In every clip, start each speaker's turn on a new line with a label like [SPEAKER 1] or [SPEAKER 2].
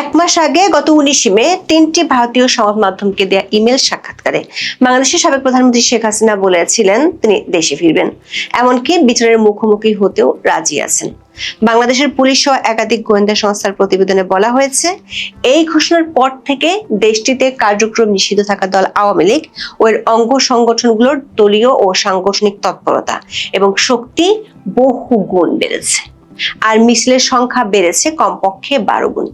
[SPEAKER 1] এক মাস আগে গত 19 মে 3টি ভারতীয় সংবাদ মাধ্যমকে দেয়া ইমেল সাক্ষাৎকারে বাংলাদেশের সাবেক প্রধানমন্ত্রী শেখ হাসিনা বলেছিলেন তিনি দেশে ফিরবেন, এমনকি বিচারের মুখোমুখি হতেও রাজি আছেন। বাংলাদেশের পুলিশ সহ একাধিক গোয়েন্দা সংস্থার প্রতিবেদনে বলা হয়েছে, এই ঘোষণার পর থেকে দেশটিতে কার্যক্রম নিষিদ্ধ থাকা দল আওয়ামী লীগ ও এর অঙ্গ সংগঠনগুলোর দলীয় ও সাংগঠনিক তৎপরতা এবং শক্তি বহু গুণ বেড়েছে, আর মিছিলের সংখ্যা বেড়েছে কমপক্ষে 12 গুণ।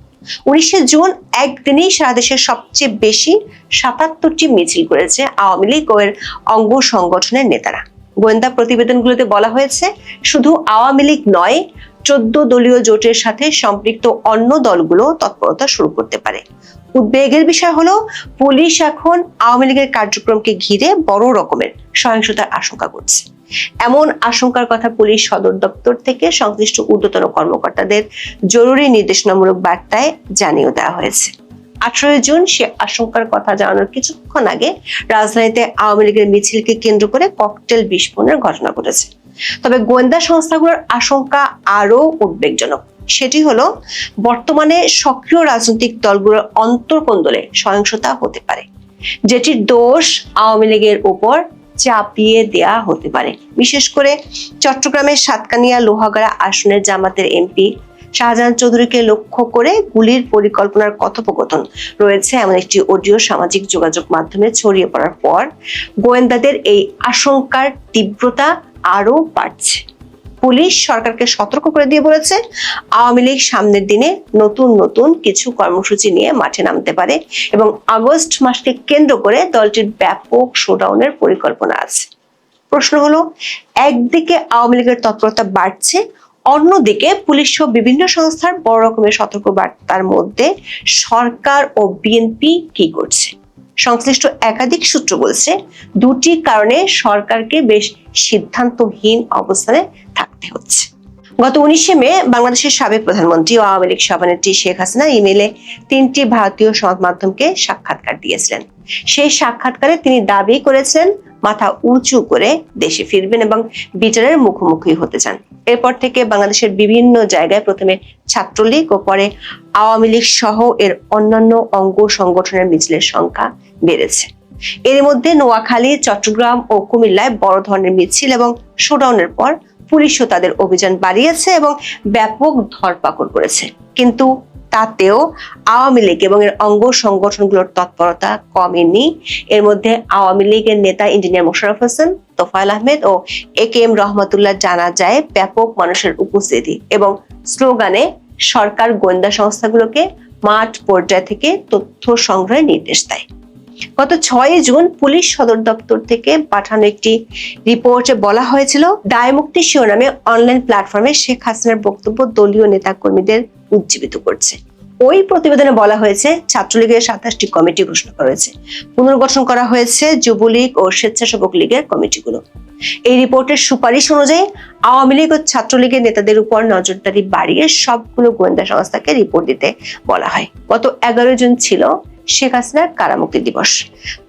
[SPEAKER 1] 19 জুন একদিনেই সারা দেশের সবচেয়ে বেশি 77টি মিছিল করেছে আওয়ামী লীগ ও এর অঙ্গ সংগঠনের নেতারা। গোয়েন্দা প্রতিবেদনগুলোতে বলা হয়েছে, শুধু আওয়ামী লীগ নয়, 14 দলীয় জোটের সাথে সম্পৃক্ত অন্য দলগুলো তৎপরতা শুরু করতে পারে। উদ্বেগের বিষয় হলো, পুলিশ এখন আওয়ামী লীগের কার্যক্রমকে ঘিরে বড় রকমের সহিংসতার আশঙ্কা করছে। এমন আশঙ্কার কথা পুলিশ সদর দপ্তর থেকে সংশ্লিষ্ট ঊর্ধ্বতন কর্মকর্তাদের জরুরি নির্দেশনামূলক বার্তায় জানিয়ে দেওয়া হয়েছে। 18 জুন সে আশঙ্কার কথা জানানোর কিছুক্ষণ আগে রাজধানীতে আওয়ামী লীগের মিছিলকে কেন্দ্র করে ককটেল বিস্ফোরণের ঘটনা ঘটেছে। তবে গোয়েন্দা সংস্থাগুলোর আশঙ্কা আরো উদ্বেগজনক। সেটি হলো, বর্তমানে সক্রিয় রাজনৈতিক দলগুলোর অন্তর্কোন্দলে সহিংসতা হতে পারে, যেটির দোষ আওয়ামী লীগের উপর চাপিয়ে দেয়া হতে পারে। বিশেষ করে চট্টগ্রামের সাতকানিয়া লোহাগাড়া আসনের জামাতের এমপি শাহজাহান চৌধুরীকে লক্ষ্য করে গুলির পরিকল্পনার কথোপকথন রয়েছে এমন একটি অডিও সামাজিক যোগাযোগ মাধ্যমে ছড়িয়ে পড়ার পর গোয়েন্দাদের এই আশঙ্কার তীব্রতা আরো বাড়ছে। পুলিশ সরকারকে সতর্ক করে দিয়ে বলেছে, আওয়ামী লীগ সামনের দিনে নতুন নতুন কিছু কর্মসূচি নিয়ে মাঠে নামতে পারে এবং আগস্ট মাসকে কেন্দ্র করে দলটির ব্যাপক শোডাউনের পরিকল্পনা আছে। প্রশ্ন হলো, একদিকে আওয়ামী লীগের তৎপরতা বাড়ছে, অন্যদিকে পুলিশ সহ বিভিন্ন সংস্থার বড় রকমের সতর্ক বার্তার মধ্যে সরকার ও বিএনপি কি করছে? সংশ্লিষ্ট একাধিক সূত্র বলছে, দুটি কারণে সরকারকে বেশ সিদ্ধান্তহীন অবস্থানে থাকতে হচ্ছে। গত 19 মে বাংলাদেশের সাবেক প্রধানমন্ত্রী ও আওয়ামী লীগ সভানেত্রী শেখ হাসিনা ইমেলে 3টি ভারতীয় সংবাদ মাধ্যমকে সাক্ষাৎকার দিয়েছিলেন। সেই সাক্ষাৎকারে তিনি দাবি করেছেন মাথা উঁচু করে দেশে ফিরবেন এবং বিচারের মুখোমুখি হতে চান। এরপর থেকে বাংলাদেশের বিভিন্ন জায়গায় প্রথমে ছাত্রলীগ ও পরে আওয়ামী লীগ সহ এর অন্যান্য অঙ্গ সংগঠনের মিছিলের সংখ্যা বেড়েছে। এর মধ্যে নোয়াখালী, চট্টগ্রাম ও কুমিল্লায় বড় ধরনের মিছিল এবং শোডাউনের পর পুলিশও তাদের অভিযান বাড়িয়েছে এবং ব্যাপক ধরপাকড় করেছে। কিন্তু তাতেও আওয়ামী লীগ এবং এর অঙ্গ সংগঠনগুলোর তৎপরতা কমেনি। এর মধ্যে আওয়ামী লীগের নেতা ইঞ্জিনিয়ার মোশাররফ হোসেন, তোফায়েল আহমেদ ও একেএম রহমতুল্লাহ জানা যায় ব্যাপক মানুষের উপস্থিতি এবং স্লোগানে সরকার গোয়েন্দা সংস্থাগুলোকে মাঠ পর্যায় থেকে তথ্য সংগ্রহের নির্দেশ দেয়। গত 6 জুন পুলিশ সদর দপ্তর থেকে পাঠানো একটি রিপোর্টে বলা হয়েছিল, দায়মুক্তি শিরোনামে অনলাইন প্ল্যাটফর্মে শেখ হাসিনার বক্তব্য দলীয় নেতাকর্মীদের উজ্জীবিত করছে। ওই প্রতিবেদনে বলা হয়েছে, ছাত্রলীগের 27টি কমিটি ঘোষণা করা হয়েছে, পুনর্গঠন করা হয়েছে যুবলীগ ও স্বেচ্ছাসেবক লীগের কমিটিগুলো। এই রিপোর্টের সুপারিশ অনুযায়ী আওয়ামী লীগ ও ছাত্রলীগের নেতাদের উপর নজরদারি বাড়িয়ে সবগুলো গোয়েন্দা সংস্থাকে রিপোর্ট দিতে বলা হয়। গত 11 জুন ছিল শেখ হাসিনার কারামুক্তি দিবস।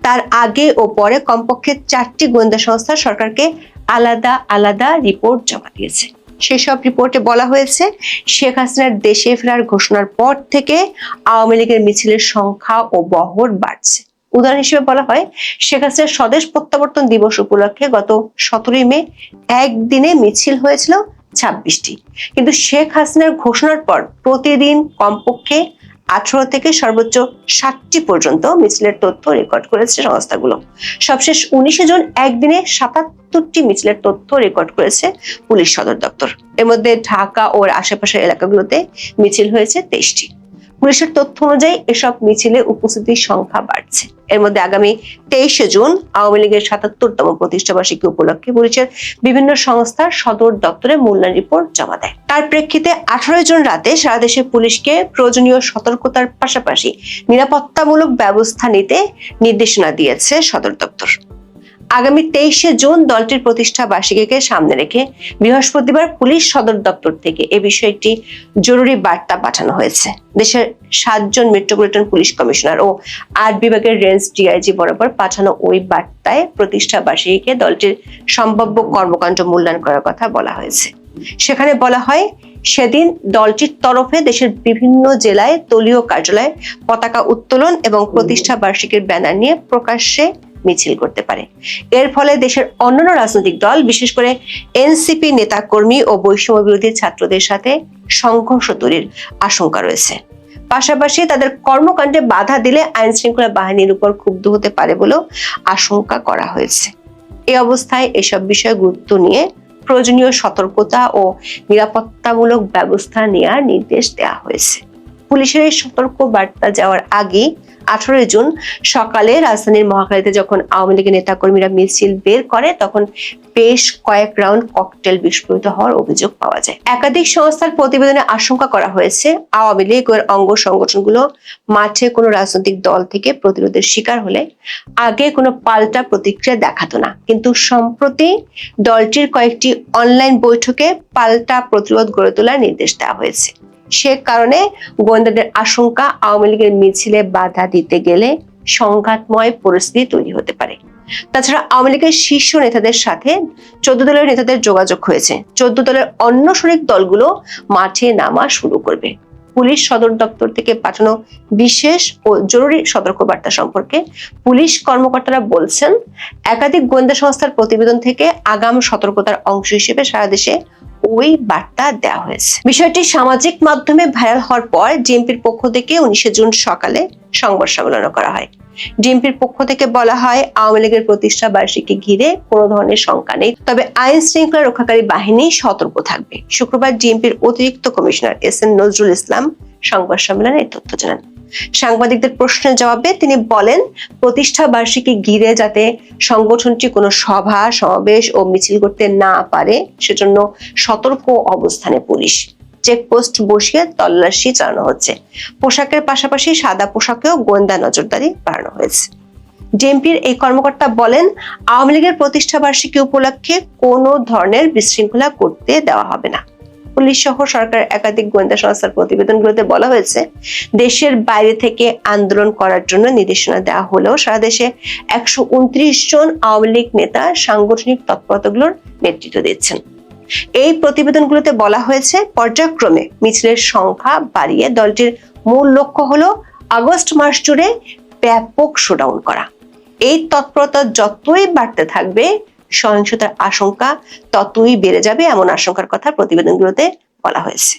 [SPEAKER 1] তার আগে ও পরে কমপক্ষে 4টি গোয়েন্দা সংস্থা সরকারকে আলাদা আলাদা রিপোর্ট জমা দিয়েছে। সেসব রিপোর্টে বলা হয়েছে, শেখ হাসিনার দেশে ফেরার ঘোষণার পর থেকে আওয়ামী লীগের মিছিলের সংখ্যা ও বহর বাড়ছে। উদাহরণ হিসেবে বলা হয়, শেখ হাসিনার স্বদেশ প্রত্যাবর্তন দিবস উপলক্ষে গত 17 মে একদিনে মিছিল হয়েছিল 26টি, কিন্তু শেখ হাসিনার ঘোষণার পর প্রতিদিন কমপক্ষে 18 থেকে সর্বোচ্চ 60টি পর্যন্ত মিছিলের তথ্য রেকর্ড করেছে সংস্থাগুলো। সবশেষ 19 জুন একদিনে 77টি মিছিলের তথ্য রেকর্ড করেছে পুলিশ সদর দপ্তর। এর মধ্যে ঢাকা ও আশেপাশের এলাকাগুলোতে মিছিল হয়েছে 23টি। পুলিশের তথ্য অনুযায়ী এসব মিছিলে উপস্থিতির সংখ্যা বাড়ছে। এর মধ্যে আগামী 23 জুন আওয়ামী লীগের 77তম প্রতিষ্ঠাবার্ষিকী উপলক্ষে পুলিশের বিভিন্ন সংস্থার সদর দপ্তরে মূল্যায়ন রিপোর্ট জমা দেয়। তার প্রেক্ষিতে 18 জুন রাতে সারা দেশে পুলিশকে প্রয়োজনীয় সতর্কতার পাশাপাশি নিরাপত্তামূলক ব্যবস্থা নিতে নির্দেশনা দিয়েছে সদর দপ্তর। আগামী 23 জুন দলটির প্রতিষ্ঠা বার্ষিকীকে সামনে রেখে বৃহস্পতিবার পুলিশ সদর দপ্তর থেকে এ বিষয়ে একটি জরুরি বার্তা পাঠানো হয়েছে। দেশের 7 জন মেট্রোপলিটন পুলিশ কমিশনার ও 8 বিভাগের রেঞ্জ ডিআইজি বরাবর পাঠানো ওই বার্তায় প্রতিষ্ঠা বার্ষিকীকে দলটির সম্ভাব্য কর্মকাণ্ড মূল্যায়ন করার কথা বলা হয়েছে। সেখানে বলা হয়, সেদিন দলটির তরফে দেশের বিভিন্ন জেলায় দলীয় কার্যালয়ে পতাকা উত্তোলন এবং প্রতিষ্ঠা বার্ষিকীর ব্যানার নিয়ে প্রকাশ্যে মিছিল করতে পারে। এর ফলে দেশের অন্যান্য রাজনৈতিক দল, বিশেষ করে এনসিপি নেতাকর্মী ও বৈষম্য বিরোধী ছাত্রদের সাথে সংঘর্ষ তৈরির আশঙ্কা রয়েছে। পাশাপাশি তাদের কর্মকাণ্ডে বাধা দিলে আইন শৃঙ্খলা বাহিনীর উপর ক্ষুব্ধ হতে পারে বলেও আশঙ্কা করা হয়েছে। এই অবস্থায় এসব বিষয়ে গুরুত্ব নিয়ে প্রয়োজনীয় সতর্কতা ও নিরাপত্তামূলক ব্যবস্থা নেওয়ার নির্দেশ দেওয়া হয়েছে। পুলিশের এই সতর্ক বার্তা যাওয়ার আগে 18 জুন সকালে রাজধানীর মহাখালীতে যখন আওয়ামী লীগের নেতাকর্মীরা মিছিল বের করে, তখন বেশ কয়েক রাউন্ড ককটেল বিস্ফোরিত হওয়ার অভিযোগ পাওয়া যায়। একাধিক সংস্থার প্রতিবেদনে আশঙ্কা করা হয়েছে, আওয়ামী লীগ ও অঙ্গ সংগঠনগুলো মাঠে কোনো রাজনৈতিক দল থেকে প্রতিরোধের শিকার হলে আগে কোনো পাল্টা প্রতিক্রিয়া দেখাতো না, কিন্তু সম্প্রতি দলটির কয়েকটি অনলাইন বৈঠকে পাল্টা প্রতিরোধ গড়ে তোলার নির্দেশ দেওয়া হয়েছে। সে কারণে গোয়েন্দাদের আশঙ্কা, আওয়ামী লীগের মিছিলে বাধা দিতে গেলে সংঘাতময় পরিস্থিতি তৈরি হতে পারে। তাছাড়া আওয়ামী লীগের শীর্ষ নেতাদের সাথে 14 দলের নেতাদের যোগাযোগ হয়েছে। 14 দলের অন্য শরিক দলগুলো মাঠে নামা শুরু করবে। পুলিশ সদর দপ্তর থেকে পাঠানো বিশেষ ও জরুরি সতর্কবার্তা সম্পর্কে পুলিশ কর্মকর্তারা বলছেন, একাধিক গোয়েন্দা সংস্থার প্রতিবেদন থেকে আগাম সতর্কতার অংশ হিসেবে সারা দেশে ওই বার্তা দেওয়া হয়েছে। বিষয়টি সামাজিক মাধ্যমে ভাইরাল হওয়ার পর ডিএমপির পক্ষ থেকে 19 জুন সকালে সংবাদ সম্মেলন করা হয়। ডিএমপির পক্ষ থেকে বলা হয়, আওয়ামী লীগের প্রতিষ্ঠা বার্ষিকী ঘিরে কোনো ধরনের শঙ্কা নেই, তবে আইন শৃঙ্খলা রক্ষাকারী বাহিনী সতর্ক থাকবে। শুক্রবার ডিএমপির অতিরিক্ত কমিশনার এস.এন. নজরুল ইসলাম সংবাদ সম্মেলনে এই তথ্য জানান। সাংবাদিকদের প্রশ্নের জবাবে তিনি বলেন, প্রতিষ্ঠা বার্ষিকী ঘিরে যাতে সংগঠনটি কোনো সভা, সমাবেশ ও মিছিল করতে না পারে সেজন্য সতর্ক অবস্থানে পুলিশ। চেকপোস্ট বসিয়ে তল্লাশি চালানো হচ্ছে। পোশাকের পাশাপাশি সাদা পোশাকেও গোয়েন্দা নজরদারি বাড়ানো হয়েছে। ডিএমপির এই কর্মকর্তা বলেন, আওয়ামী লীগের প্রতিষ্ঠা বার্ষিকী উপলক্ষে কোনো ধরনের বিশৃঙ্খলা করতে দেওয়া হবে না। পুলিশ সহ সরকারের একাধিক গোয়েন্দা সংস্থার প্রতিবেদনগুলোতে বলা হয়েছে, দেশের বাইরে থেকে আন্দোলন করার জন্য নির্দেশনা দেওয়া হলেও সারা দেশে 129 জন আওয়ামী লীগ নেতা সাংগঠনিক তৎপরতাগুলোর নেতৃত্ব দিচ্ছেন। এই প্রতিবেদনগুলোতে বলা হয়েছে, পর্যায়ক্রমে মিছিলের সংখ্যা বাড়িয়ে দলটির মূল লক্ষ্য হলো আগস্ট মাস জুড়ে ব্যাপক শোডাউন করা। এই তৎপরতা যতই বাড়তে থাকবে, সহিংসতার আশঙ্কা ততই বেড়ে যাবে, এমন আশঙ্কার কথা প্রতিবেদনগুলোতে বলা হয়েছে।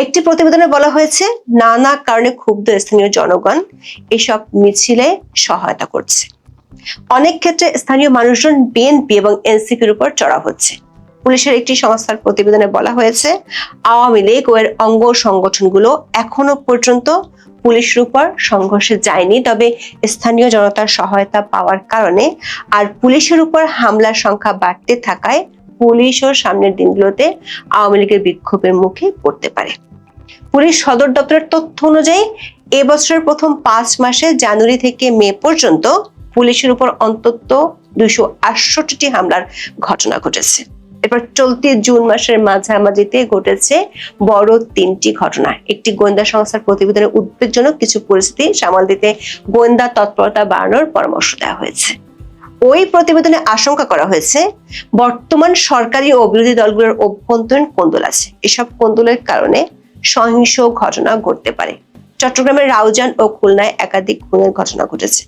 [SPEAKER 1] একটি প্রতিবেদনে বলা হয়েছে, নানা কারণে ক্ষুব্ধ স্থানীয় জনগণ এসব মিছিলে সহায়তা করছে। অনেক ক্ষেত্রে স্থানীয় মানুষজন বিএনপি এবং এনসিপির উপর চড়াও হচ্ছে। পুলিশের একটি সংস্থার প্রতিবেদনে বলা হয়েছে, আওয়ামী লীগ ও এর অঙ্গ সংগঠনগুলো এখনো পর্যন্ত পুলিশের উপর সংঘর্ষে যায়নি, তবে স্থানীয় জনতার সহায়তা পাওয়ার কারণে আর পুলিশের উপর হামলার সংখ্যা বাড়তে থাকায় পুলিশও সামনের দিনগুলোতে আওয়ামী লীগের বিক্ষোভের মুখে পড়তে পারে। পুলিশ সদর দপ্তরের তথ্য অনুযায়ী এবছরের প্রথম 5 মাসে জানুয়ারি থেকে মে পর্যন্ত পুলিশের উপর অন্তত 268টি হামলার ঘটনা ঘটেছে। এরপর চলতি জুন মাসের মাঝামাঝিতে ঘটেছে বড় 3টি ঘটনা। একটি গোয়েন্দা সংস্থার প্রতিবেদনে উদ্বেগজনক কিছু পরিস্থিতি সামাল দিতে গোয়েন্দা তৎপরতা বাড়ানোর পরামর্শ দেওয়া হয়েছে। ওই প্রতিবেদনে আশঙ্কা করা হয়েছে, বর্তমান সরকারি ও বিরোধী দলগুলোর অভ্যন্তরীণ কোন্দল আছে। এসব কোন্দলের কারণে সহিংস ঘটনা ঘটতে পারে। চট্টগ্রামের রাউজান ও খুলনায় একাধিক খুনের ঘটনা ঘটেছে।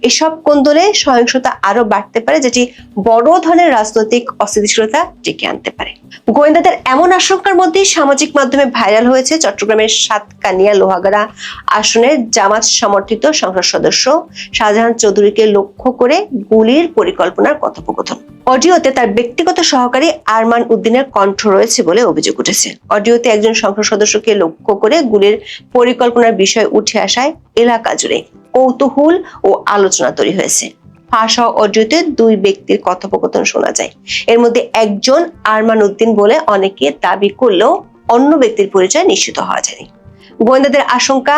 [SPEAKER 1] এসব কোন্দলে সহিংসতা আরো বাড়তে পারে, যেটি বড় ধরনের রাজনৈতিক অস্থিতিশীলতা ডেকে আনতে পারে। গোয়েন্দাদের এমন আশঙ্কার মধ্যেই সামাজিক মাধ্যমে ভাইরাল হয়েছে চট্টগ্রামের সাতকানিয়া লোহাগাড়া আসনের জামাত সমর্থিত সংসদ সদস্য শাহজাহান চৌধুরীকে লক্ষ্য করে গুলির পরিকল্পনার কথোপকথন। অডিওতে তার ব্যক্তিগত সহকারী আরমান উদ্দিনের কণ্ঠ রয়েছে বলে অভিযোগ উঠেছে। অডিওতে একজন সংসদ সদস্যকে লক্ষ্য করে গুলির পরিকল্পনার বিষয় উঠে আসায় এলাকা জুড়ে কৌতূহল ও আলোচনা তৈরি হয়েছে। ফাঁস হওয়া অডিওতে 2 ব্যক্তির কথোপকথন শোনা যায়। এর মধ্যে একজন আরমান উদ্দিন বলে অনেকে দাবি করলেও অন্য ব্যক্তির পরিচয় নিশ্চিত হওয়া যায়নি। গোয়েন্দাদের আশঙ্কা,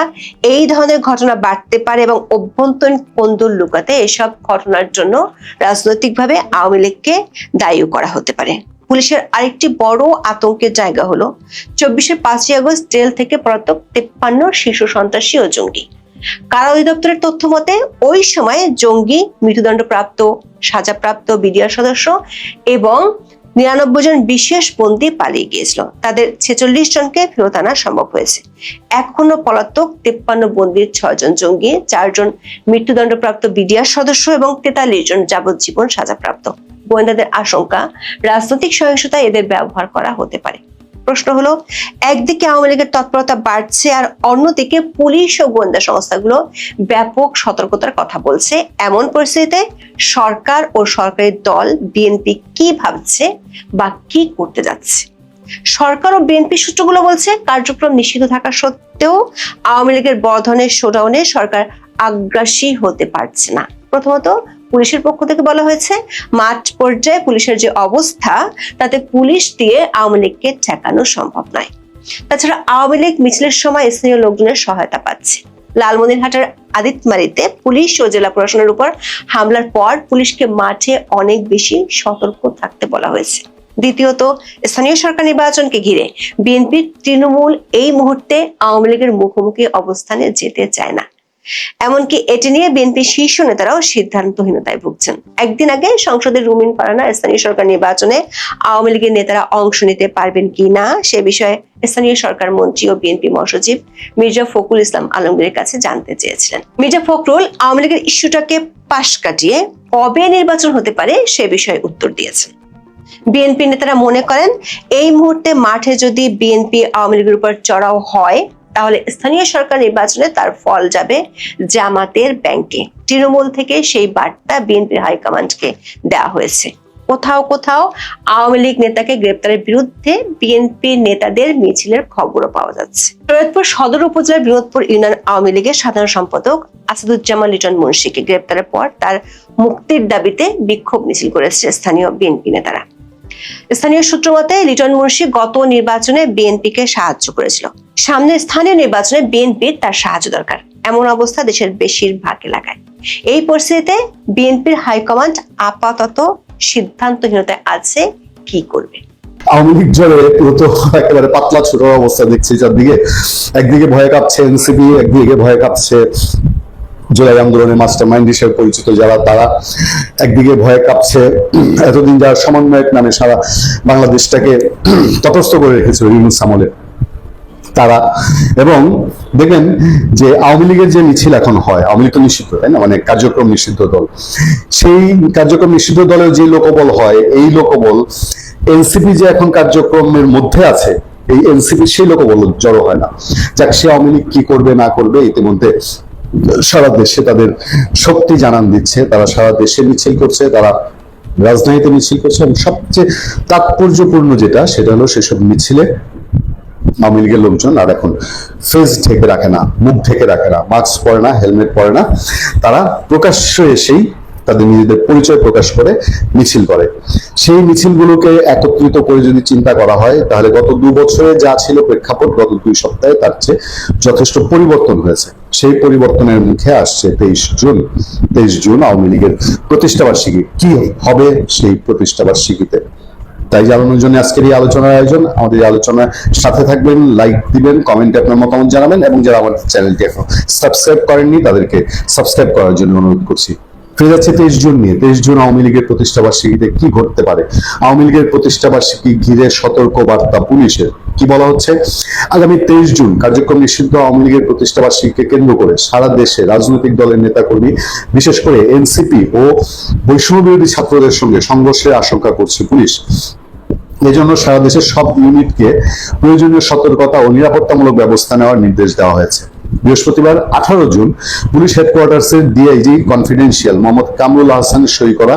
[SPEAKER 1] এই ধরনের ঘটনা বাড়তে পারে এবং অভ্যন্তরীণ কোন্দল লুকাতে এসব ঘটনার জন্য রাজনৈতিকভাবে আওয়ামী লীগকে দায়ী করা হতে পারে। পুলিশের আরেকটি বড় আতঙ্কের জায়গা হলো 24-এর 5ই আগস্ট জেল থেকে পলাতক 53 শীর্ষ সন্ত্রাসী ও জঙ্গি। কারা অধিদপ্তরের তথ্য মতে ওই সময় জঙ্গি, মৃত্যুদণ্ডপ্রাপ্ত, সাজাপ্রাপ্ত বিডিআর সদস্য এবং 99 জন বিশেষ বন্দী পালিয়ে গিয়েছিল, তাদের 46 জনকে ফেরত আনা সম্ভব হয়েছে। এখনো পলাতক 53 বন্দীর 6 জন জঙ্গি, 4 জন মৃত্যুদণ্ডপ্রাপ্ত বিডিআর সদস্য এবং 43 জন যাবজ্জীবন সাজাপ্রাপ্ত। গোয়েন্দাদের আশঙ্কা রাজনৈতিক সহিংসতায় এদের ব্যবহার করা হতে পারে। প্রশ্ন হলো, একদিকে আওয়ামী লীগের তৎপরতা বাড়ছে আর অন্যদিকে পুলিশ ও গোয়েন্দা সংস্থাগুলো ব্যাপক সতর্কতার কথা বলছে। এমন পরিস্থিতিতে সরকার ও সরকারি দল বিএনপি কি ভাবছে বা কি করতে যাচ্ছে? সরকার ও বিএনপি সূত্রগুলো বলছে, কার্যক্রম নিষিদ্ধ থাকা সত্ত্বেও আওয়ামী লীগের বড় ধরনের শোডাউনে সরকার আগ্রাসী হতে পারছে না। প্রথমত, পুলিশের পক্ষ থেকে বলা হয়েছে, মাঠ পর্যায়ে পুলিশের যে অবস্থা তাতে পুলিশ দিয়ে আওয়ামী লীগকে ঠেকানো সম্ভব নয়। তাছাড়া আওয়ামী লীগ মিছিলের সময় স্থানীয় লোকজনের সহায়তা পাচ্ছে। লালমনিরহাটের আদিতমারিতে পুলিশ ও জেলা প্রশাসনের উপর হামলার পর পুলিশকে মাঠে অনেক বেশি সতর্ক থাকতে বলা হয়েছে। দ্বিতীয়ত, স্থানীয় সরকার নির্বাচনকে ঘিরে বিএনপি তৃণমূল এই মুহূর্তে আওয়ামী লীগের মুখোমুখি অবস্থানে যেতে চায় না। এমনকি এটি নিয়ে বিএনপি শীর্ষ নেতারাও সিদ্ধান্তহীনতায় ভুগছেন। একদিন আগে সংসদের রুমিন ফারহানা স্থানীয় সরকার নির্বাচনে আওয়ামী লীগের নেতারা অংশ নিতে পারবেন কি না সে বিষয়ে স্থানীয় সরকার মন্ত্রী ও বিএনপি মহাসচিব মির্জা ফখরুল ইসলাম আলমগীরের কাছে জানতে চেয়েছিলেন। মির্জা ফখরুল আওয়ামী লীগের ইস্যুটাকে পাশ কাটিয়ে কবে নির্বাচন হতে পারে সে বিষয়ে উত্তর দিয়েছেন। বিএনপি নেতারা মনে করেন, এই মুহূর্তে মাঠে যদি বিএনপি আওয়ামী লীগের উপর চড়াও হয় তাহলে স্থানীয় সরকার নির্বাচনে তার ফল যাবে জামাতের ব্যাংকে। তৃণমূল থেকে সেই বার্তা বিএনপির হাইকমান্ডকে দেওয়া হয়েছে। কোথাও কোথাও আওয়ামী লীগ নেতাকে গ্রেপ্তারের বিরুদ্ধে বিএনপি নেতাদের মিছিলের খবরও পাওয়া যাচ্ছে। সৈয়দপুর সদর উপজেলার বিনোদপুর ইউনিয়ন আওয়ামী লীগের সাধারণ সম্পাদক আসাদুজ্জামান লিটন মুন্সিকে গ্রেপ্তারের পর তার মুক্তির দাবিতে বিক্ষোভ মিছিল করেছে স্থানীয় বিএনপি নেতারা। স্থানীয় সূত্র মতে, লিটন মুন্সি গত নির্বাচনে বিএনপিকে সাহায্য করেছিল। সামনের স্থানীয় নির্বাচনে বিএনপির তার সাহায্য দরকার, এমন অবস্থা দেশের বেশিরভাগ এলাকায়। এই পরিস্থিতিতে বিএনপির হাইকমান্ড আপাতত সিদ্ধান্তহীনতায় আছে, কি করবে?
[SPEAKER 2] আওয়ামী লীগ জলে পুরো তো একেবারে পাতলা ছোট অবস্থা দেখছি চারদিকে। একদিকে ভয়ে কাঁপছে এনসিপি, একদিকে ভয়ে কাঁপছে জুলাই আন্দোলনের মাস্টার মাইন্ড হিসেবে পরিচিত যারা, তারা একদিকে ভয়ে কাঁপছে এতদিন যারা সমন্বয়ক নামে সারা বাংলাদেশটাকে তটস্থ করে রেখেছিল ইউনূস আমলে তারা। এবং দেখবেন যে আওয়ামী লীগের যে মিছিল এখন হয়, আওয়ামী লীগ তো নিষিদ্ধ, তাই না, মানে কার্যক্রম নিষিদ্ধ দল, সেই কার্যক্রম নিষিদ্ধ দলের যে লোকবল হয়, এই লোকবল এনসিপি যে এখন কার্যক্রমের মধ্যে আছে, এই এনসিপি সেই লোকবল জড়ো হয় না। যাক, সে আওয়ামী লীগ কি করবে না করবে ইতিমধ্যে সারা দেশে তাদের শক্তি জানান দিচ্ছে। তারা সারা দেশে মিছিল করছে, তারা রাজধানীতে মিছিল করছে, এবং সবচেয়ে তাৎপর্যপূর্ণ যেটা সেটা হলো সেসব মিছিলে আওয়ামী লীগের লোকজন আর এখন ফেস ঢেকে রাখে না, মুখ ঢেকে রাখে না, মাস্ক পরে না, হেলমেট পরে না, তারা প্রকাশ্য এসেই তাদের নিজেদের পরিচয় প্রকাশ করে মিছিল করে। সেই মিছিলগুলোকে একত্রিত করে যদি চিন্তা করা হয় তাহলে গত 2 বছরে যা ছিল প্রেক্ষাপট, গত 2 সপ্তাহে তার চেয়ে যথেষ্ট পরিবর্তন হয়েছে। সেই পরিবর্তনের মুখে আসছে 23 জুন আওয়ামী লীগের প্রতিষ্ঠাবার্ষিকী। কি হবে সেই প্রতিষ্ঠাবার্ষিকীতে তাই জানানোর জন্য আজকের এই আলোচনার আয়োজন। আমাদের এই আলোচনার সাথে থাকবেন, লাইক দিবেন, কমেন্টে আপনার মতামত জানাবেন, এবং যারা আমাদের চ্যানেলটি এখন সাবস্ক্রাইব করেননি তাদেরকে সাবস্ক্রাইব করার জন্য অনুরোধ করছি। ফিরে যাচ্ছে 23 জুন নিয়ে। 23 জুন আওয়ামী লীগের প্রতিষ্ঠাবার্ষিকীতে কি ঘটতে পারে? আওয়ামী লীগের প্রতিষ্ঠাবার্ষিকী ঘিরে সতর্ক বার্তা পুলিশের। কি বলা হচ্ছে? আগামী 23 জুন কার্যক্রম নিষিদ্ধ আওয়ামী লীগের প্রতিষ্ঠাবার্ষিকীকে কেন্দ্র করে সারা দেশে রাজনৈতিক দলের নেতাকর্মী, বিশেষ করে এনসিপি ও বৈষম্য বিরোধী ছাত্রদের সঙ্গে সংঘর্ষের আশঙ্কা করছে পুলিশ। এজন্য সারা দেশের সব ইউনিটকে প্রয়োজনীয় সতর্কতা ও নিরাপত্তামূলক ব্যবস্থা নেওয়ার নির্দেশ দেওয়া হয়েছে। বৃহস্পতিবার 18 জুন পুলিশ হেডকোয়ার্টার্সের ডিআইজি কনফিডেন্সিয়াল মোহাম্মদ কামরুল আহসানের সই করা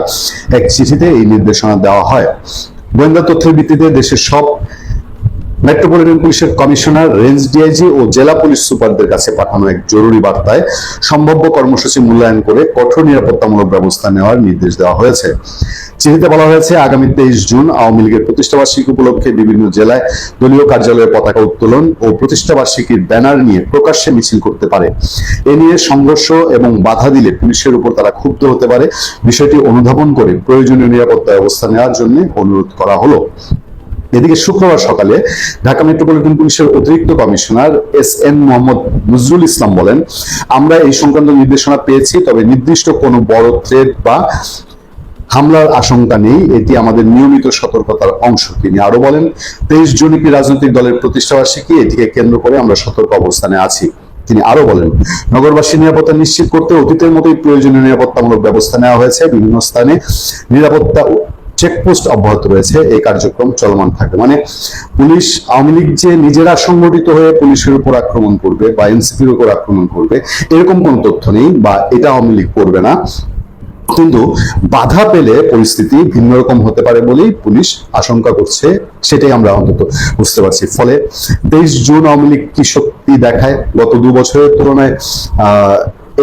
[SPEAKER 2] এক চিঠিতে এই নির্দেশনা দেওয়া হয়। গোয়েন্দা তথ্যের ভিত্তিতে দেশের সব মেট্রোপলিটন পুলিশের কমিশনার, রেঞ্জ ডিআইজি ও জেলা পুলিশ সুপারদের কাছে পাঠানো এক জরুরি বার্তায় সম্ভাব্য কর্মসূচি মূল্যায়ন করে কঠোর নিরাপত্তামূলক ব্যবস্থা নেওয়ার নির্দেশ দেওয়া হয়েছে। চিঠিতে বলা হয়েছে, আগামী 23 জুন আওয়ামী লীগের প্রতিষ্ঠাবার্ষিকী উপলক্ষে বিভিন্ন জেলায় দলীয় কার্যালয়ে পতাকা উত্তোলন ও প্রতিষ্ঠাবার্ষিকীর ব্যানার নিয়ে প্রকাশ্যে মিছিল করতে পারে। এ নিয়ে সংঘর্ষ এবং বাধা দিলে পুলিশের উপর তারা ক্ষুব্ধ হতে পারে। বিষয়টি অনুধাবন করে প্রয়োজনীয় নিরাপত্তা ব্যবস্থা নেওয়ার জন্য অনুরোধ করা হলো। এদিকে শুক্রবার সকালে ঢাকা মেট্রোপলিটন পুলিশের অতিরিক্ত কমিশনার এস.এন. মোহাম্মদ নজরুল ইসলাম বলেন, আমরা এই সংক্রান্ত নির্দেশনা পেয়েছি, তবে নির্দিষ্ট কোনো বড় থ্রেট বা হামলার আশঙ্কা নেই, এটি আমাদের নিয়মিত সতর্কতার অংশ। তিনি আরো বলেন, 23 জুন একটি রাজনৈতিক দলের প্রতিষ্ঠাবার্ষিকী, এটিকে কেন্দ্র করে আমরা সতর্ক অবস্থানে আছি। তিনি আরো বলেন, নগরবাসীর নিরাপত্তা নিশ্চিত করতে অতীতের মতোই প্রয়োজনীয় নিরাপত্তামূলক ব্যবস্থা নেওয়া হয়েছে। বিভিন্ন স্থানে নিরাপত্তা চেকপোস্ট অব্যাহত রয়েছে, এই কার্যক্রম চলমান থাকবে। মানে পুলিশ, আওয়ামী লীগ যে নিজেরা সংগঠিত হয়ে পুলিশের উপর আক্রমণ করবে বা এনসিপির উপর আক্রমণ করবে, এরকম কোনো তথ্য নেই, বা এটা আওয়ামী লীগ করবে না। কিন্তু বাধা পেলে পরিস্থিতি ভিন্ন রকম হতে পারে বলেই পুলিশ আশঙ্কা করছে, সেটাই আমরা অন্তত বুঝতে পারছি। ফলে 23 জুন আওয়ামী লীগ কি শক্তি দেখায় গত 2 বছরের তুলনায়,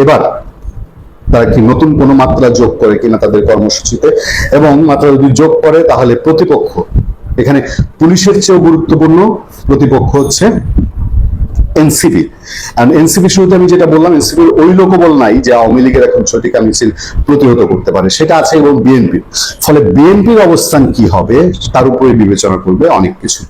[SPEAKER 2] এবার তারা কি নতুন কোনো মাত্রা যোগ করে কিনা তাদের কর্মসূচিতে, এবং মাত্রা যদি যোগ করে তাহলে প্রতিপক্ষ, এখানে পুলিশের চেয়েও গুরুত্বপূর্ণ প্রতিপক্ষ হচ্ছে এনসিপি। এনসিপি শুরুতে আমি যেটা বললাম, এনসিপির ওই লোকবল নাই যে আওয়ামী লীগের এখন ঝটিকা মিছিল প্রতিহত করতে পারে, সেটা আছে এবং বিএনপির। ফলে বিএনপির অবস্থান কি হবে তার উপরে বিবেচনা করবে অনেক কিছু।